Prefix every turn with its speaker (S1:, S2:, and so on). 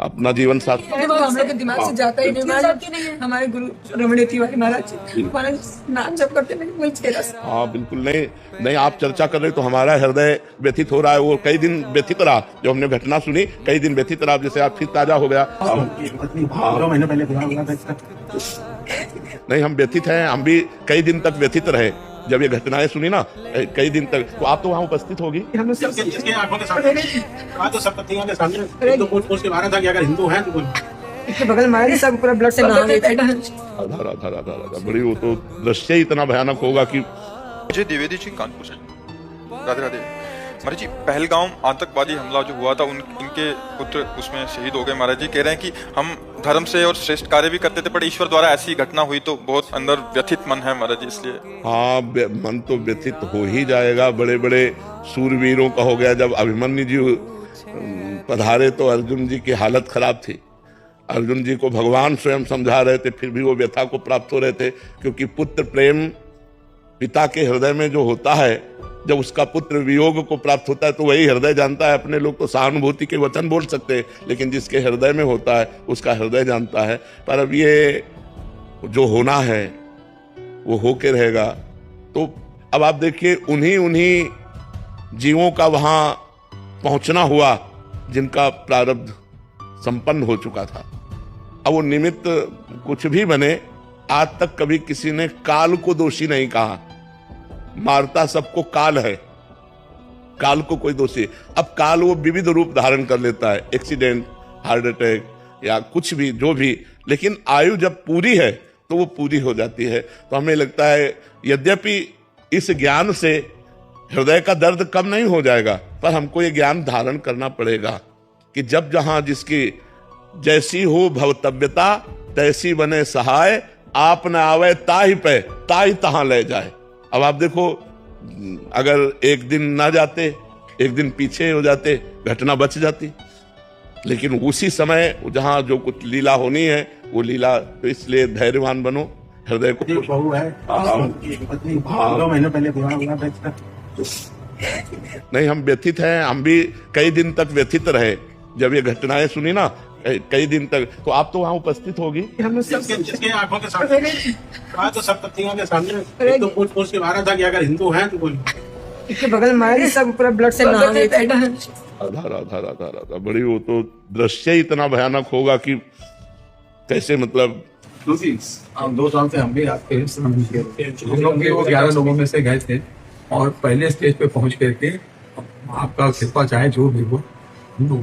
S1: अपना जीवन साथी।
S2: तो हम लोग के दिमाग से जाता ही नहीं। हमारे गुरु रमणीय तिवारी महाराज हमारा नाम जब करते नहीं वही चेहरा।
S1: हाँ बिल्कुल नहीं नहीं, आप चर्चा कर रहे तो हमारा हृदय व्यथित हो रहा है। वो कई दिन व्यथित रहा, जो हमने घटना सुनी कई दिन व्यथित रहा, जैसे आप फिर ताजा हो गया।
S3: 2 महीने पहले हुआ था।
S1: नहीं, हम व्यथित हैं, हम भी कई दिन तक व्यथित रहे जब ये घटनाएं सुनी ना, कई दिन तक। तो आप तो वहाँ उपस्थित होगी।
S3: हम जिसके आंखों के सामने आज तो सब पत्तियों के सामने तो पूछ के बाहर था कि अगर हिंदू हैं तो
S2: इसके बगल में सब पूरा ब्लड से नहा लेता है।
S1: आधा बड़ी, वो तो दृश्य ही इतना भयानक होगा कि।
S4: मुझे द्विवेदी जी कानपुर से। राधे राधे। महाराज जी, पहलगाम आतंकवादी हमला जो हुआ था इनके पुत्र उसमें शहीद हो गए। महाराज जी कह रहे हैं कि हम धर्म से और श्रेष्ठ कार्य भी करते थे, पर ईश्वर द्वारा ऐसी घटना हुई तो बहुत अंदर व्यथित मन है महाराज जी, इसलिए।
S1: हाँ, मन तो व्यथित हो ही जाएगा। बड़े बड़े सूरवीरों का हो गया। जब अभिमन्यु जी पधारे तो अर्जुन जी की हालत खराब थी। अर्जुन जी को भगवान स्वयं समझा रहे थे, फिर भी वो व्यथा को प्राप्त हो रहे थे, क्योंकि पुत्र प्रेम पिता के हृदय में जो होता है, जब उसका पुत्र वियोग को प्राप्त होता है तो वही हृदय जानता है। अपने लोग तो सहानुभूति के वचन बोल सकते हैं, लेकिन जिसके हृदय में होता है उसका हृदय जानता है। पर अब ये जो होना है वो होके रहेगा। तो अब आप देखिए, उन्हीं जीवों का वहां पहुंचना हुआ जिनका प्रारब्ध संपन्न हो चुका था। अब वो निमित्त कुछ भी बने, आज तक कभी किसी ने काल को दोषी नहीं कहा। मारता सबको काल है, काल को कोई दोषी। अब काल वो विविध रूप धारण कर लेता है, एक्सीडेंट, हार्ट अटैक या कुछ भी, जो भी, लेकिन आयु जब पूरी है तो वो पूरी हो जाती है। तो हमें लगता है यद्यपि इस ज्ञान से हृदय का दर्द कम नहीं हो जाएगा, पर हमको ये ज्ञान धारण करना पड़ेगा कि जब जहां जिसकी जैसी हो भवतव्यता तैसी बने सहाय, आप न आवे ताहि पे ताहि तहां ले जाए। अब आप देखो, अगर एक दिन ना जाते, एक दिन पीछे हो जाते, घटना बच जाती। लेकिन उसी समय जहां जो कुछ लीला होनी है वो लीला, तो इसलिए धैर्यवान बनो, हृदय को।
S3: बहू है, पत्नी 2 महीने पहले हुआ था।
S1: नहीं, हम व्यथित हैं, हम भी कई दिन तक व्यथित रहे जब ये घटनाएं सुनी ना, कई दिन तक। तो आप तो वहाँ उपस्थित होगी।
S2: हम
S3: जिसके आंखों के सामने आज तो सब पत्तियों के सामने तो पूछ के बाहर था कि अगर हिंदू हैं तो
S2: इसके बगल में सब पूरा ब्लड से नहा लेता है।
S1: आधा बड़ी, वो तो दृश्य ही इतना भयानक होगा कि कैसे, मतलब।
S5: हम 2 साल से हम भी आपके हम लोग भी वो 11 लोगों में से गए थे और पहले स्टेज पे पहुंच करके आपका कृपा चाहे जो भी हो, हम लोग